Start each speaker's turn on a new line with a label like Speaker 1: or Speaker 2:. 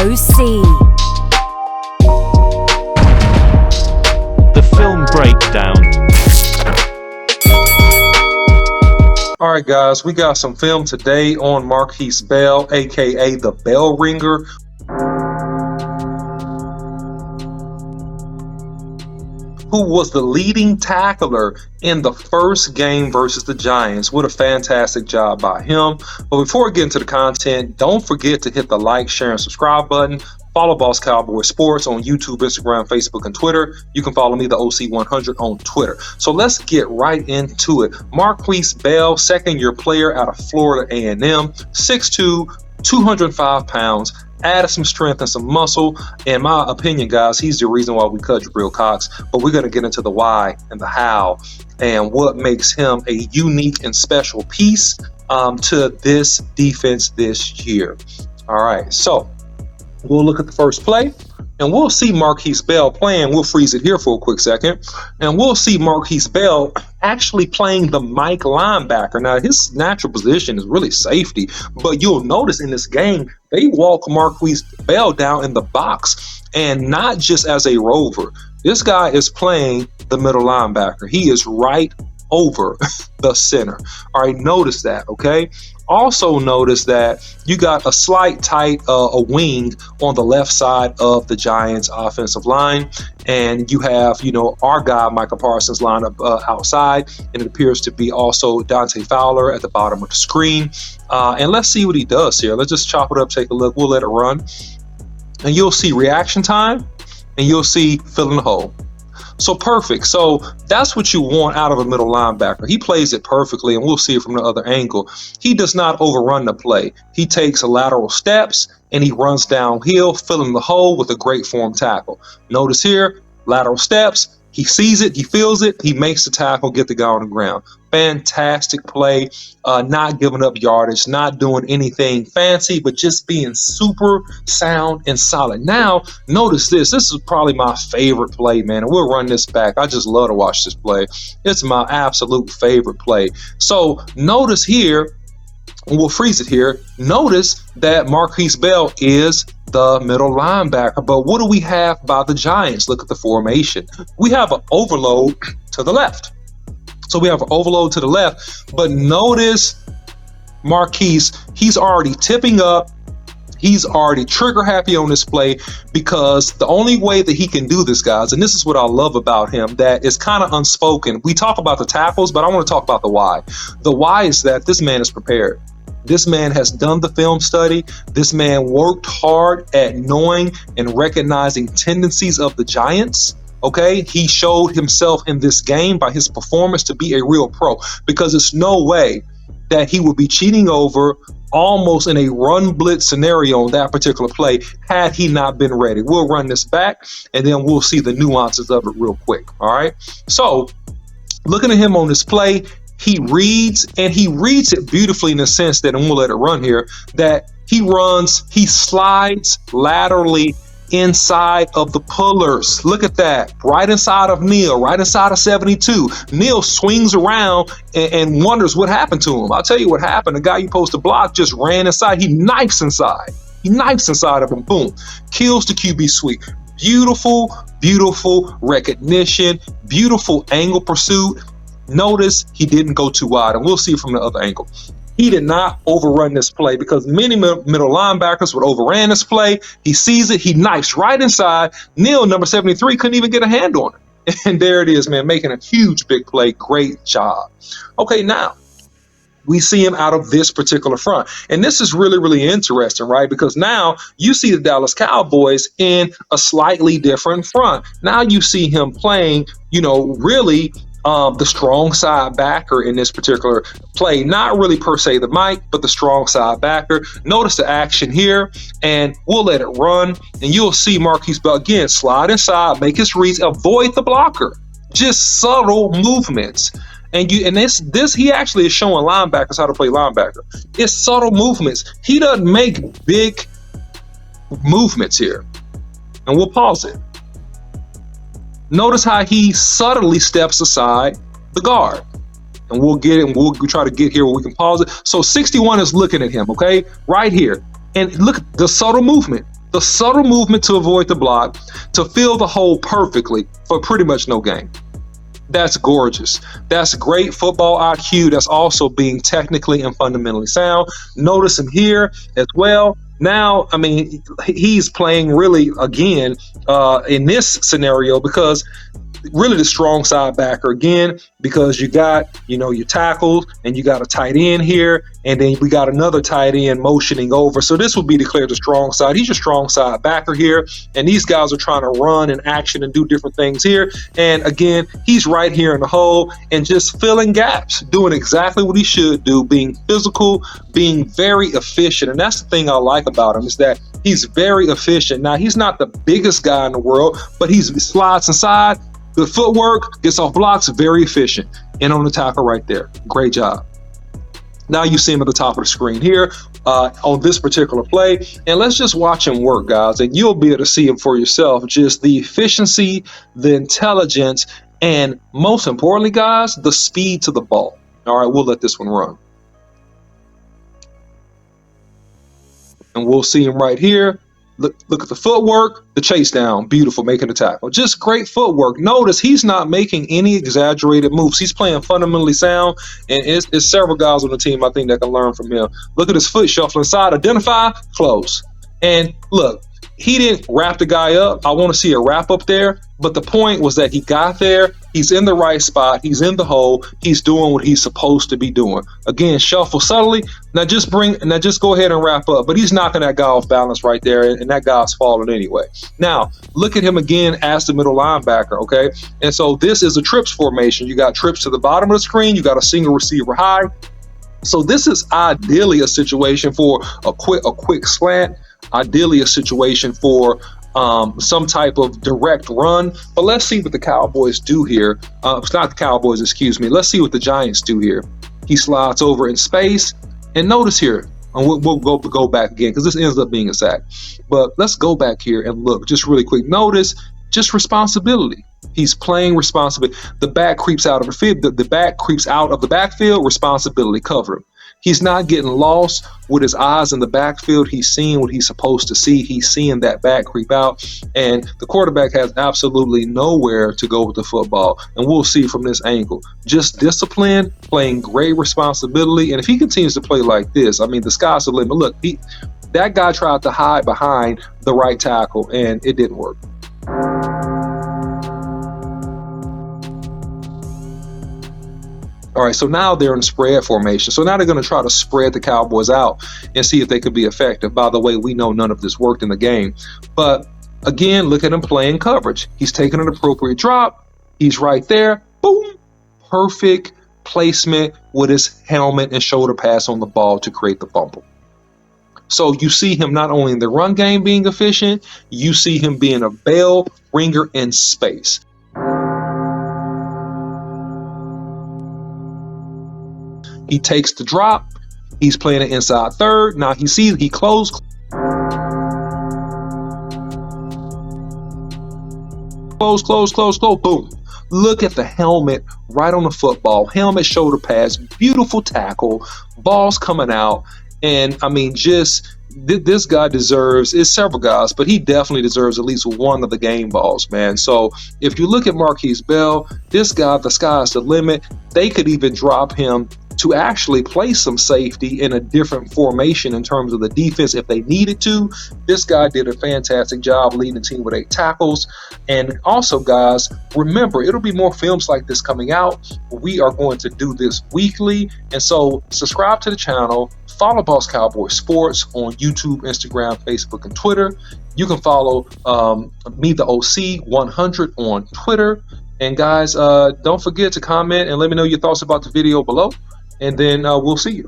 Speaker 1: OC.
Speaker 2: The film breakdown.
Speaker 3: All right, guys, we got some film today on Markquese Bell, aka the Bell Ringer. Who was the leading tackler in the first game versus the Giants. What a fantastic job by him. But before we get into the content, don't forget to hit the like, share, and subscribe button. Follow Boss Cowboy Sports on YouTube, Instagram, Facebook, and Twitter. You can follow me, the OC100, on Twitter. So let's get right into it. Markquese Bell, second-year player out of Florida A&M, 6'2", 205 pounds. Added some strength and some muscle. In my opinion, guys, he's the reason why we cut Jabril Cox. But we're going to get into the why and the how and what makes him a unique and special piece to this defense this year. All right, so we'll look at the first play, and we'll see Markquese Bell playing. We'll freeze it here for a quick second, and we'll see Markquese Bell actually playing the Mike linebacker. Now, his natural position is really safety, but you'll notice in this game, they walk Markquese Bell down in the box, and not just as a rover. This guy is playing the middle linebacker. He is right over the center. All right, notice that, okay? Also notice that you got a slight tight a wing on the left side of the Giants offensive line, and you have, our guy Micah Parsons lined up outside, and it appears to be also Dante Fowler at the bottom of the screen. And let's see what he does here. Let's just chop it up, take a look. We'll let it run, and you'll see reaction time, and you'll see filling the hole. So perfect. So that's what you want out of a middle linebacker. He plays it perfectly, and we'll see it from the other angle. He does not overrun the play. He takes lateral steps, and he runs downhill, filling the hole with a great form tackle. Notice here, lateral steps. He sees it, he feels it, he makes the tackle, get the guy on the ground. Fantastic play, not giving up yardage, not doing anything fancy, but just being super sound and solid. Now, notice this. This is probably my favorite play, man, and we'll run this back. I just love to watch this play. It's my absolute favorite play. So notice here, and we'll freeze it here. Notice that Markquese Bell is the middle linebacker. But what do we have by the Giants? Look at the formation. We have an overload to the left. So we have an overload to the left. But notice Markquese, he's already tipping up. He's already trigger happy on this play, because the only way that he can do this, guys, and this is what I love about him, that is kind of unspoken. We talk about the tackles, but I want to talk about the why. The why is that this man is prepared. This man has done the film study. This man worked hard at knowing and recognizing tendencies of the Giants. Okay, he showed himself in this game by his performance to be a real pro, because it's no way that he would be cheating over almost in a run blitz scenario on that particular play had he not been ready. We'll run this back, and then we'll see the nuances of it real quick. All right, so looking at him on this play, he reads, and he reads it beautifully in the sense that, and we'll let it run here, that he slides laterally inside of the pullers. Look at that. Right inside of Neal, right inside of 72. Neal swings around and wonders what happened to him. I'll tell you what happened. The guy you supposed to block just ran inside. He knifes inside. He knifes inside of him. Boom. Kills the QB sweep. Beautiful, beautiful recognition. Beautiful angle pursuit. Notice he didn't go too wide, and we'll see from the other angle. He did not overrun this play, because many middle linebackers would overran this play. He sees it. He knifes right inside. Neal, number 73, couldn't even get a hand on it. And there it is, man, making a huge big play. Great job. Okay, now we see him out of this particular front. And this is really, really interesting, right? Because now you see the Dallas Cowboys in a slightly different front. Now you see him playing, really the strong side backer in this particular play. Not really per se the Mike, but the strong side backer. Notice the action here, and we'll let it run, and you'll see Markquese Bell again slide inside, make his reads, avoid the blocker. Just subtle movements. And this he actually is showing linebackers how to play linebacker. It's subtle movements. He doesn't make big movements here. And we'll pause it. Notice how he subtly steps aside the guard. And we'll get it, and we'll try to get here where we can pause it. So 61 is looking at him, okay? Right here. And look at the subtle movement. the subtle movement to avoid the block, to fill the hole perfectly for pretty much no gain. That's gorgeous. That's great football IQ. That's also being technically and fundamentally sound. Notice him here as well. Now, I mean, he's playing really, again, in this scenario, because really the strong side backer again, because you got, your tackles and you got a tight end here, and then we got another tight end motioning over. So this would be declared the strong side. He's your strong side backer here, and these guys are trying to run and action and do different things here. And again, he's right here in the hole and just filling gaps, doing exactly what he should do, being physical, being very efficient. And that's the thing I like about him, is that he's very efficient. Now, he's not the biggest guy in the world, but he slides inside. Good footwork, gets off blocks, very efficient. And on the tackle right there. Great job. Now you see him at the top of the screen here on this particular play. And let's just watch him work, guys. And you'll be able to see him for yourself. Just the efficiency, the intelligence, and most importantly, guys, the speed to the ball. All right, we'll let this one run. And we'll see him right here. Look at the footwork, the chase down, beautiful, making the tackle. Just great footwork. Notice he's not making any exaggerated moves. He's playing fundamentally sound, and it's several guys on the team, I think, that can learn from him. Look at his foot shuffling side, identify, close. And look, he didn't wrap the guy up. I want to see a wrap up there, but the point was that he got there. He's in the right spot. He's in the hole. He's doing what he's supposed to be doing. Again, shuffle subtly. Now just go ahead and wrap up. But he's knocking that guy off balance right there, and that guy's falling anyway. Now, look at him again as the middle linebacker, okay? And so this is a trips formation. You got trips to the bottom of the screen. You got a single receiver high. So this is ideally a situation for a quick slant. Ideally a situation for some type of direct run. But let's see what the Cowboys do here. It's not the Cowboys, excuse me. Let's see what the Giants do here. He slides over in space. And notice here, and we'll go back again because this ends up being a sack. But let's go back here and look just really quick. Notice just responsibility. He's playing responsibility. The back creeps out of the field. The back creeps out of the backfield. Responsibility, cover him. He's not getting lost with his eyes in the backfield. He's seeing what he's supposed to see. He's seeing that back creep out. And the quarterback has absolutely nowhere to go with the football. And we'll see from this angle. Just discipline, playing great responsibility. And if he continues to play like this, I mean, the sky's the limit. Look, that guy tried to hide behind the right tackle, and it didn't work. All right, so now they're in spread formation. So now they're going to try to spread the Cowboys out and see if they could be effective. By the way, we know none of this worked in the game. But again, look at him playing coverage. He's taking an appropriate drop. He's right there. Boom. Perfect placement with his helmet and shoulder pass on the ball to create the fumble. So you see him not only in the run game being efficient, you see him being a bell ringer in space. He takes the drop. He's playing an inside third. Now he sees he closed. Close. Boom. Look at the helmet right on the football. Helmet, shoulder pass, beautiful tackle, balls coming out. And I mean, just this guy deserves, it's several guys, but he definitely deserves at least one of the game balls, man. So if you look at Markquese Bell, this guy, the sky's the limit. They could even drop him to actually play some safety in a different formation in terms of the defense if they needed to. This guy did a fantastic job leading the team with 8 tackles. And also, guys, remember, it'll be more films like this coming out. We are going to do this weekly. And so subscribe to the channel. Follow Boss Cowboy Sports on YouTube, Instagram, Facebook, and Twitter. You can follow me, the OC 100 on Twitter. And guys, don't forget to comment and let me know your thoughts about the video below. And then we'll see you.